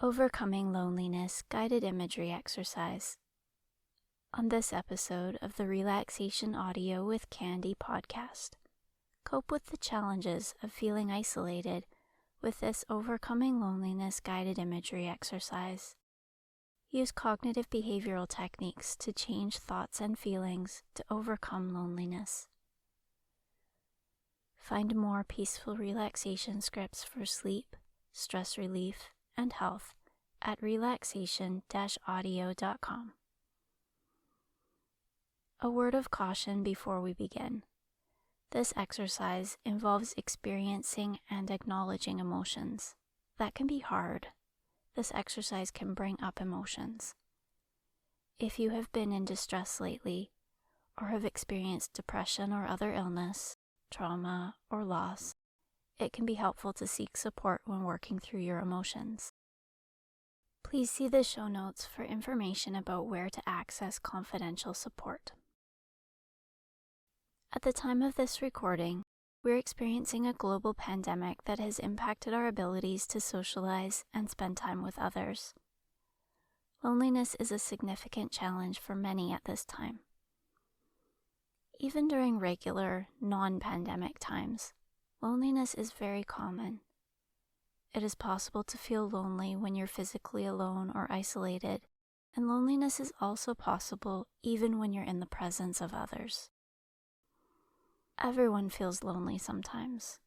Overcoming Loneliness Guided Imagery Exercise. On this episode of the Relaxation Audio with Candy podcast, cope with the challenges of feeling isolated with this Overcoming Loneliness Guided Imagery exercise. Use cognitive behavioral techniques to change thoughts and feelings to overcome loneliness. Find more peaceful relaxation scripts for sleep, stress relief, and health at relaxation-audio.com. A word of caution before we begin. This exercise involves experiencing and acknowledging emotions. That can be hard. This exercise can bring up emotions. If you have been in distress lately, or have experienced depression or other illness, trauma, or loss, it can be helpful to seek support when working through your emotions. Please see the show notes for information about where to access confidential support. At the time of this recording, we're experiencing a global pandemic that has impacted our abilities to socialize and spend time with others. Loneliness is a significant challenge for many at this time. Even during regular, non-pandemic times, loneliness is very common. It is possible to feel lonely when you're physically alone or isolated, and loneliness is also possible even when you're in the presence of others. Everyone feels lonely sometimes.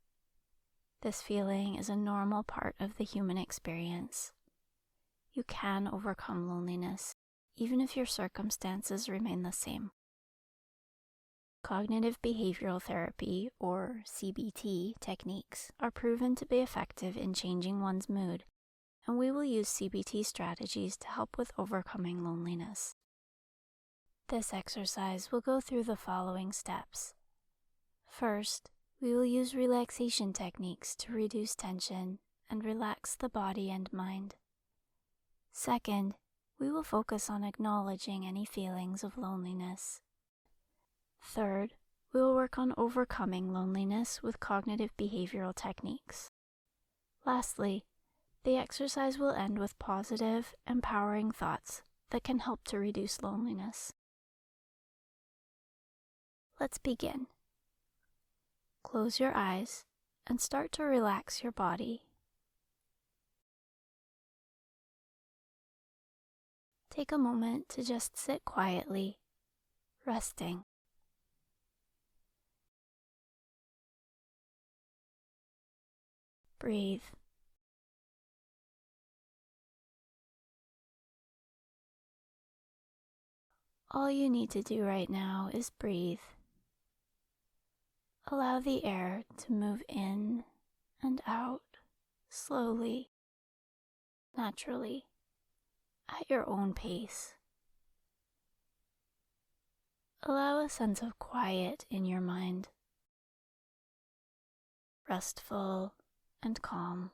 This feeling is a normal part of the human experience. You can overcome loneliness, even if your circumstances remain the same. Cognitive behavioral therapy, or CBT, techniques are proven to be effective in changing one's mood, and we will use CBT strategies to help with overcoming loneliness. This exercise will go through the following steps. First, we will use relaxation techniques to reduce tension and relax the body and mind. Second, we will focus on acknowledging any feelings of loneliness. Third, we will work on overcoming loneliness with cognitive behavioral techniques. Lastly, the exercise will end with positive, empowering thoughts that can help to reduce loneliness. Let's begin. Close your eyes and start to relax your body. Take a moment to just sit quietly, resting. Breathe. All you need to do right now is breathe. Allow the air to move in and out slowly, naturally, at your own pace. Allow a sense of quiet in your mind, restful and calm.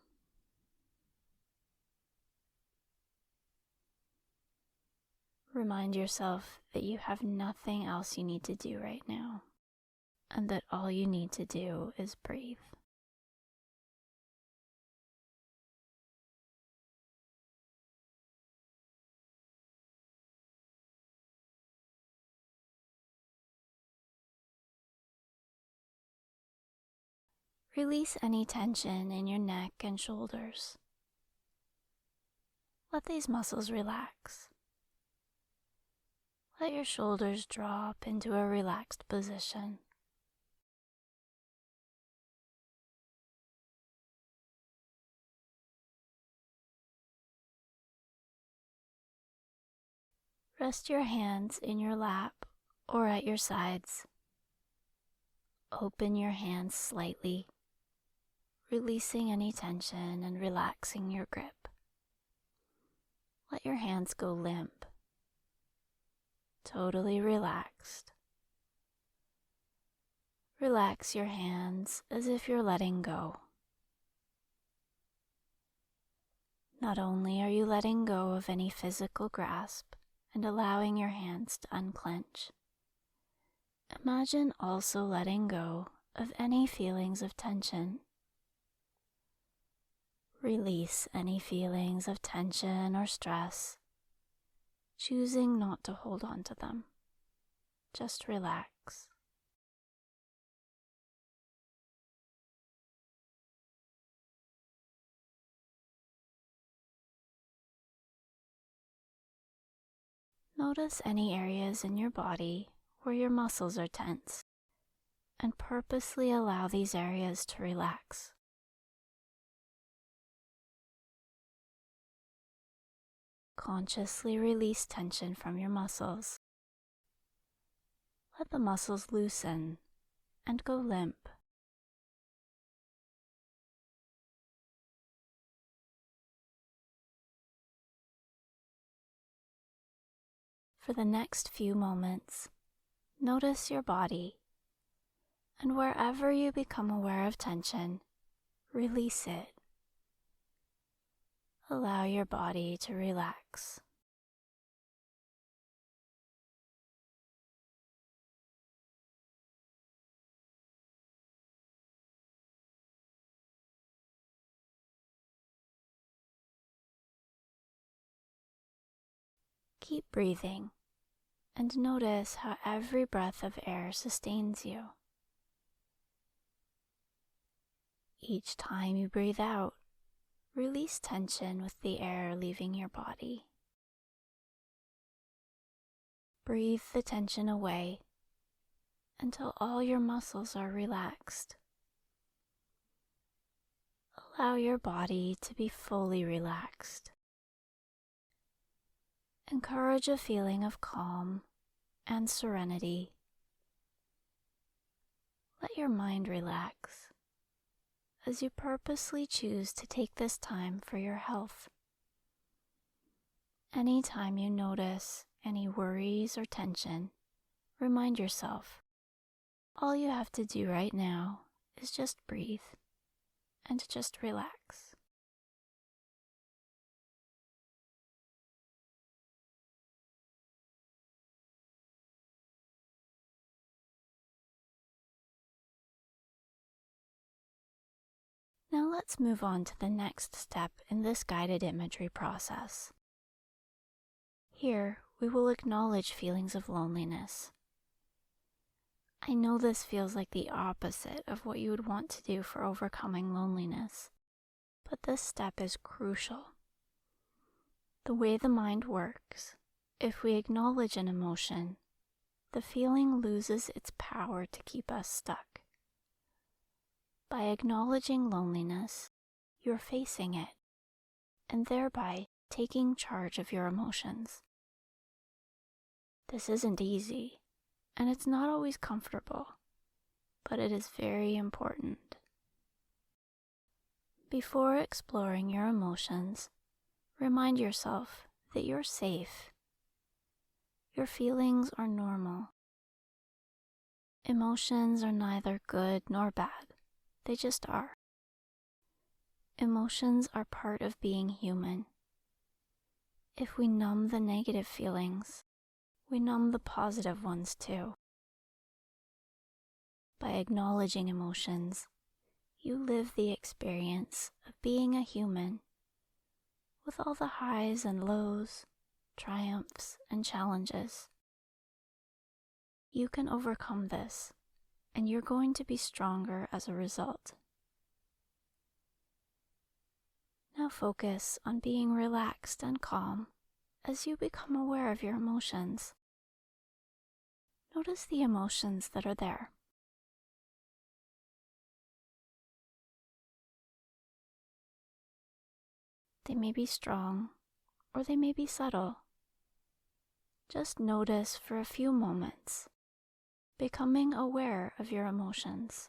Remind yourself that you have nothing else you need to do right now, and that all you need to do is breathe. Release any tension in your neck and shoulders. Let these muscles relax. Let your shoulders drop into a relaxed position. Rest your hands in your lap or at your sides. Open your hands slightly, releasing any tension and relaxing your grip. Let your hands go limp, totally relaxed. Relax your hands as if you're letting go. Not only are you letting go of any physical grasp and allowing your hands to unclench, imagine also letting go of any feelings of tension. Release any feelings of tension or stress, choosing not to hold on to them. Just relax. Notice any areas in your body where your muscles are tense, and purposely allow these areas to relax. Consciously release tension from your muscles. Let the muscles loosen and go limp. For the next few moments, notice your body, and wherever you become aware of tension, release it. Allow your body to relax. Keep breathing and notice how every breath of air sustains you. Each time you breathe out, release tension with the air leaving your body. Breathe the tension away until all your muscles are relaxed. Allow your body to be fully relaxed. Encourage a feeling of calm and serenity. Let your mind relax as you purposely choose to take this time for your health. Anytime you notice any worries or tension, remind yourself, all you have to do right now is just breathe and just relax. Now let's move on to the next step in this guided imagery process. Here, we will acknowledge feelings of loneliness. I know this feels like the opposite of what you would want to do for overcoming loneliness, but this step is crucial. The way the mind works, if we acknowledge an emotion, the feeling loses its power to keep us stuck. By acknowledging loneliness, you're facing it, and thereby taking charge of your emotions. This isn't easy, and it's not always comfortable, but it is very important. Before exploring your emotions, remind yourself that you're safe. Your feelings are normal. Emotions are neither good nor bad, they just are. Emotions are part of being human. If we numb the negative feelings, we numb the positive ones too. By acknowledging emotions, you live the experience of being a human, with all the highs and lows, triumphs and challenges. You can overcome this, and you're going to be stronger as a result. Now focus on being relaxed and calm as you become aware of your emotions. Notice the emotions that are there. They may be strong, or they may be subtle. Just notice for a few moments, becoming aware of your emotions.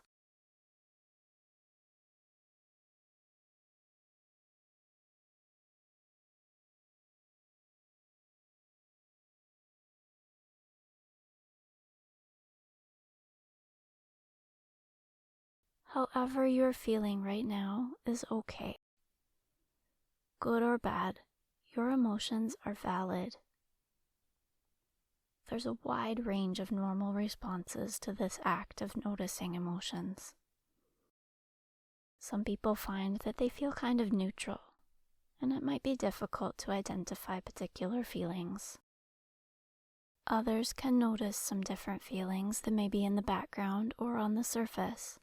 However you're feeling right now is okay. Good or bad, your emotions are valid. There's a wide range of normal responses to this act of noticing emotions. Some people find that they feel kind of neutral, and it might be difficult to identify particular feelings. Others can notice some different feelings that may be in the background or on the surface.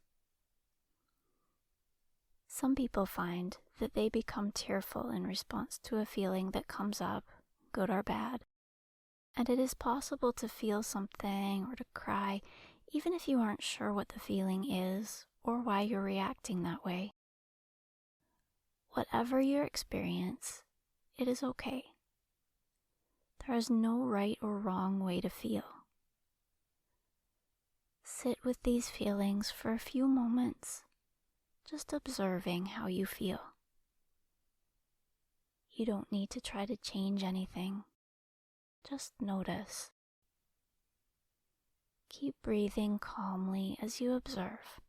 Some people find that they become tearful in response to a feeling that comes up, good or bad, and it is possible to feel something or to cry even if you aren't sure what the feeling is or why you're reacting that way. Whatever your experience, it is okay. There is no right or wrong way to feel. Sit with these feelings for a few moments, just observing how you feel. You don't need to try to change anything. Just notice. Keep breathing calmly as you observe.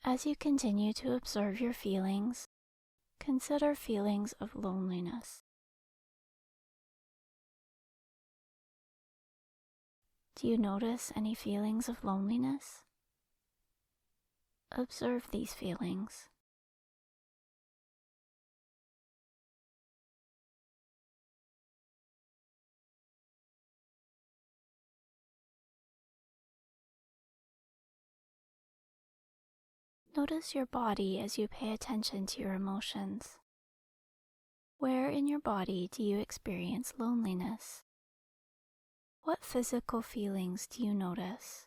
As you continue to observe your feelings, consider feelings of loneliness. Do you notice any feelings of loneliness? Observe these feelings. Notice your body as you pay attention to your emotions. Where in your body do you experience loneliness? What physical feelings do you notice?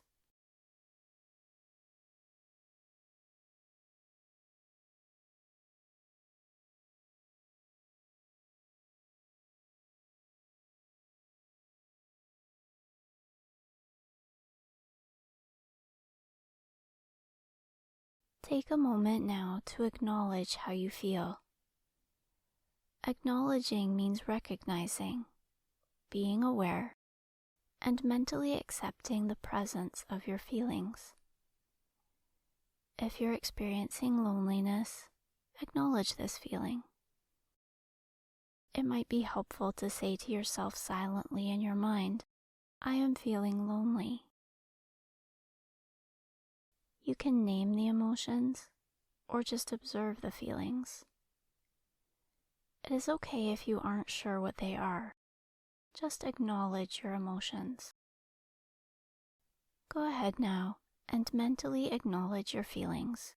Take a moment now to acknowledge how you feel. Acknowledging means recognizing, being aware, and mentally accepting the presence of your feelings. If you're experiencing loneliness, acknowledge this feeling. It might be helpful to say to yourself silently in your mind, "I am feeling lonely." You can name the emotions or just observe the feelings. It is okay if you aren't sure what they are. Just acknowledge your emotions. Go ahead now and mentally acknowledge your feelings,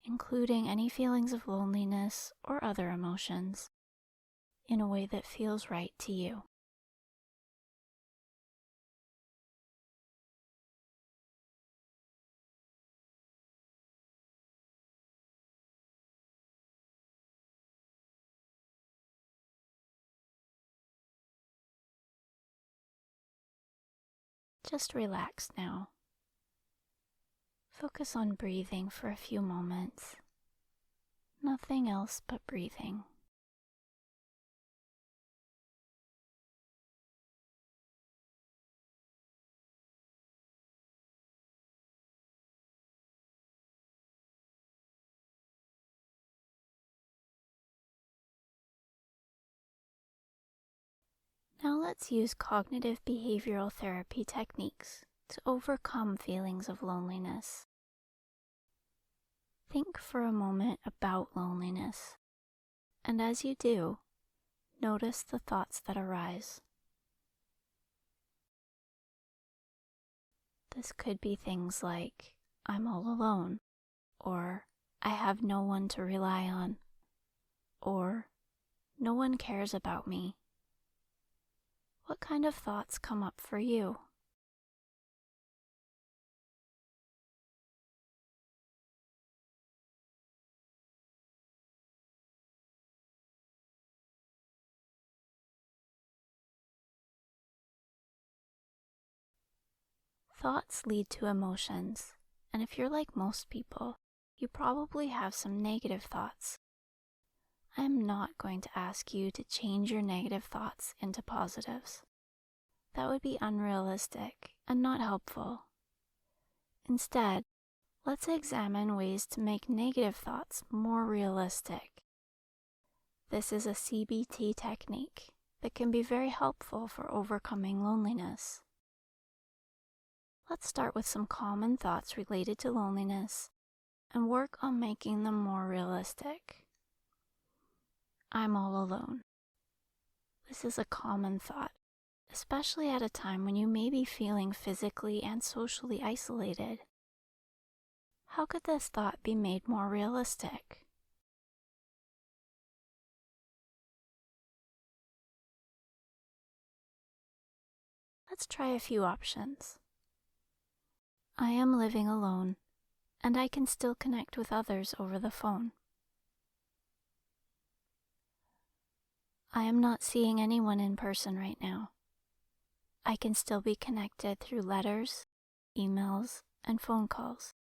including any feelings of loneliness or other emotions, in a way that feels right to you. Just relax now. Focus on breathing for a few moments. Nothing else but breathing. Now let's use cognitive behavioral therapy techniques to overcome feelings of loneliness. Think for a moment about loneliness, and as you do, notice the thoughts that arise. This could be things like, "I'm all alone," or "I have no one to rely on," or "No one cares about me." What kind of thoughts come up for you? Thoughts lead to emotions, and if you're like most people, you probably have some negative thoughts. I'm not going to ask you to change your negative thoughts into positives. That would be unrealistic and not helpful. Instead, Let's examine ways to make negative thoughts more realistic. This is a CBT technique that can be very helpful for overcoming loneliness. Let's start with some common thoughts related to loneliness and work on making them more realistic. I'm all alone. This is a common thought, especially at a time when you may be feeling physically and socially isolated. How could this thought be made more realistic? Let's try a few options. I am living alone, and I can still connect with others over the phone. I am not seeing anyone in person right now. I can still be connected through letters, emails, and phone calls,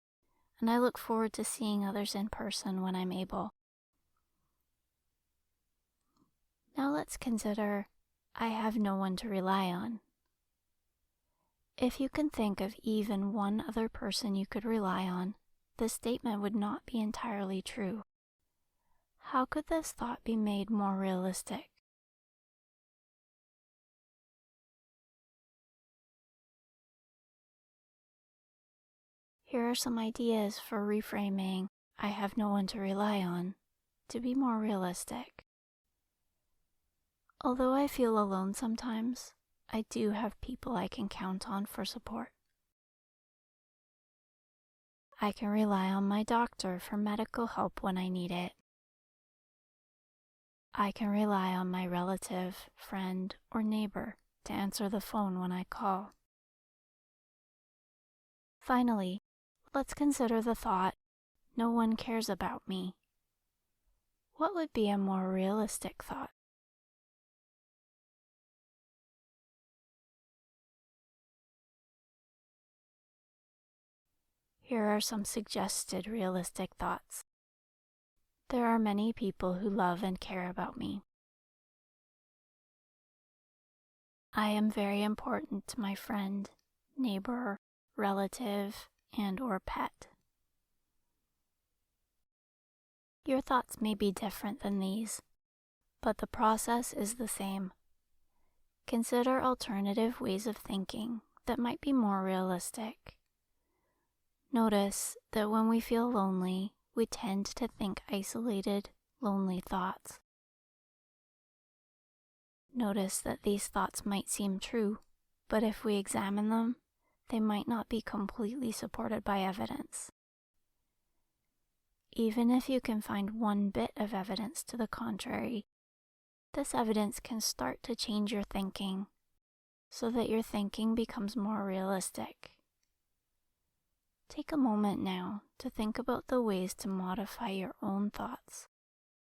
and I look forward to seeing others in person when I'm able. Now let's consider I have no one to rely on. If you can think of even one other person you could rely on, this statement would not be entirely true. How could this thought be made more realistic? Here are some ideas for reframing I have no one to rely on to be more realistic. Although I feel alone sometimes, I do have people I can count on for support. I can rely on my doctor for medical help when I need it. I can rely on my relative, friend, or neighbor to answer the phone when I call. Finally, let's consider the thought, no one cares about me. What would be a more realistic thought? Here are some suggested realistic thoughts. There are many people who love and care about me. I am very important to my friend, neighbor, relative, and/or pet. Your thoughts may be different than these, but the process is the same. Consider alternative ways of thinking that might be more realistic. Notice that when we feel lonely, we tend to think isolated, lonely thoughts. Notice that these thoughts might seem true, but if we examine them, they might not be completely supported by evidence. Even if you can find one bit of evidence to the contrary, this evidence can start to change your thinking so that your thinking becomes more realistic. Take a moment now to think about the ways to modify your own thoughts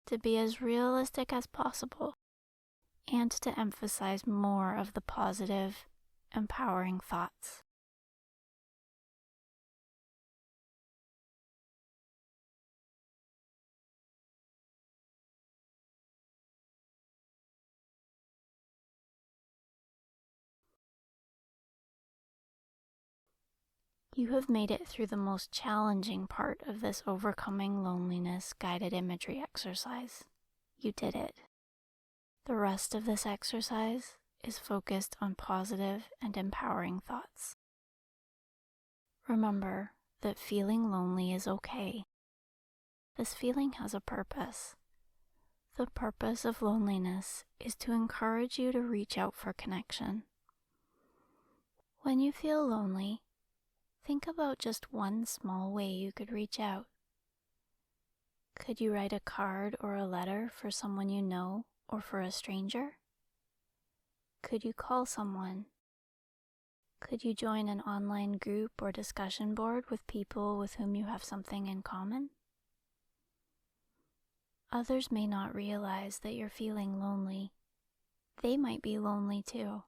to be as realistic as possible and to emphasize more of the positive, empowering thoughts. You have made it through the most challenging part of this overcoming loneliness guided imagery exercise. You did it. The rest of this exercise is focused on positive and empowering thoughts. Remember that feeling lonely is okay. This feeling has a purpose. The purpose of loneliness is to encourage you to reach out for connection. When you feel lonely, think about just one small way you could reach out. Could you write a card or a letter for someone you know or for a stranger? Could you call someone? Could you join an online group or discussion board with people with whom you have something in common? Others may not realize that you're feeling lonely. They might be lonely too.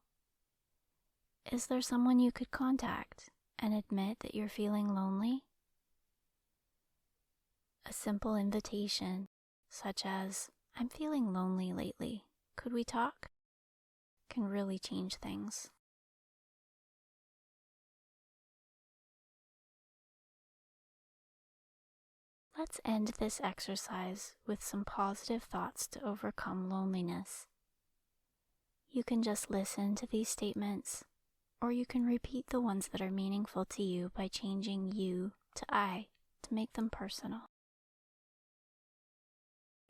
Is there someone you could contact and admit that you're feeling lonely? A simple invitation, such as, "I'm feeling lonely lately. Could we talk?" can really change things. Let's end this exercise with some positive thoughts to overcome loneliness. You can just listen to these statements, or you can repeat the ones that are meaningful to you by changing you to I to make them personal.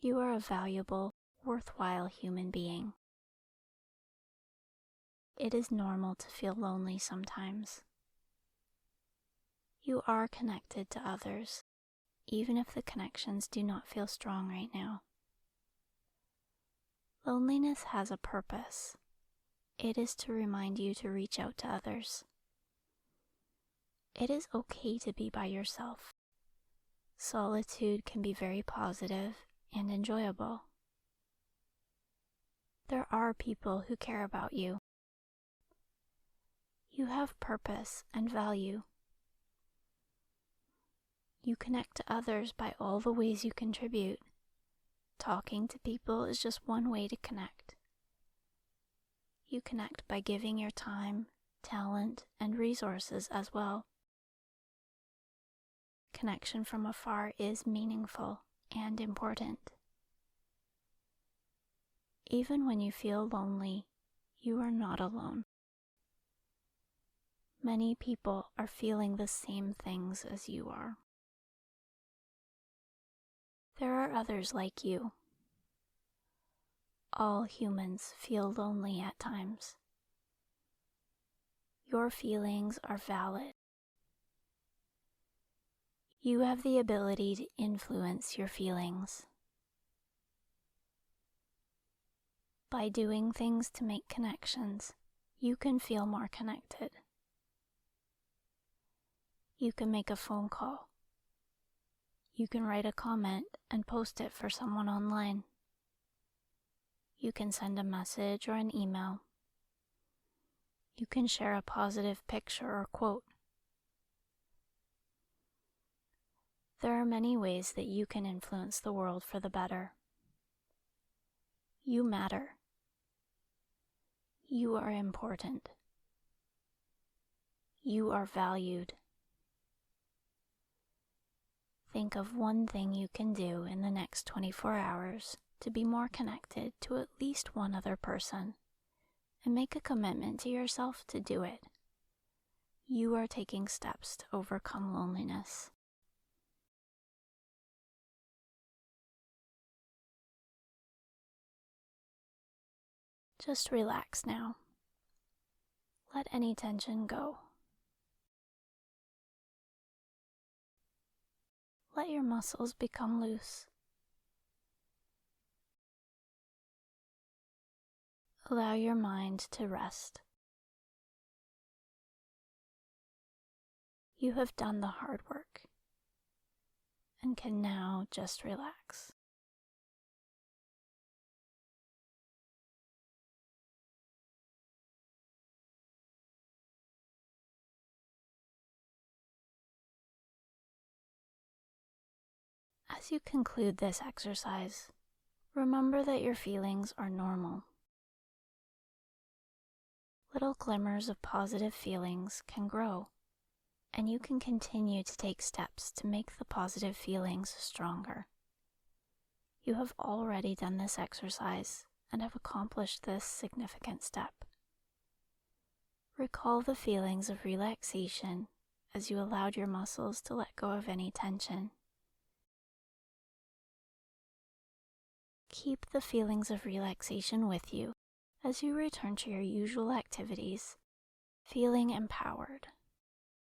You are a valuable, worthwhile human being. It is normal to feel lonely sometimes. You are connected to others, even if the connections do not feel strong right now. Loneliness has a purpose. It is to remind you to reach out to others. It is okay to be by yourself. Solitude can be very positive and enjoyable. There are people who care about you. You have purpose and value. You connect to others by all the ways you contribute. Talking to people is just one way to connect. You connect by giving your time, talent, and resources as well. Connection from afar is meaningful and important. Even when you feel lonely, you are not alone. Many people are feeling the same things as you are. There are others like you. All humans feel lonely at times. Your feelings are valid. You have the ability to influence your feelings. By doing things to make connections, you can feel more connected. You can make a phone call. You can write a comment and post it for someone online. You can send a message or an email. You can share a positive picture or quote. There are many ways that you can influence the world for the better. You matter. You are important. You are valued. Think of one thing you can do in the next 24 hours to be more connected to at least one other person, and make a commitment to yourself to do it. You are taking steps to overcome loneliness. Just relax now. Let any tension go. Let your muscles become loose. Allow your mind to rest. You have done the hard work and can now just relax. As you conclude this exercise, remember that your feelings are normal. Little glimmers of positive feelings can grow, and you can continue to take steps to make the positive feelings stronger. You have already done this exercise and have accomplished this significant step. Recall the feelings of relaxation as you allowed your muscles to let go of any tension. Keep the feelings of relaxation with you as you return to your usual activities, feeling empowered.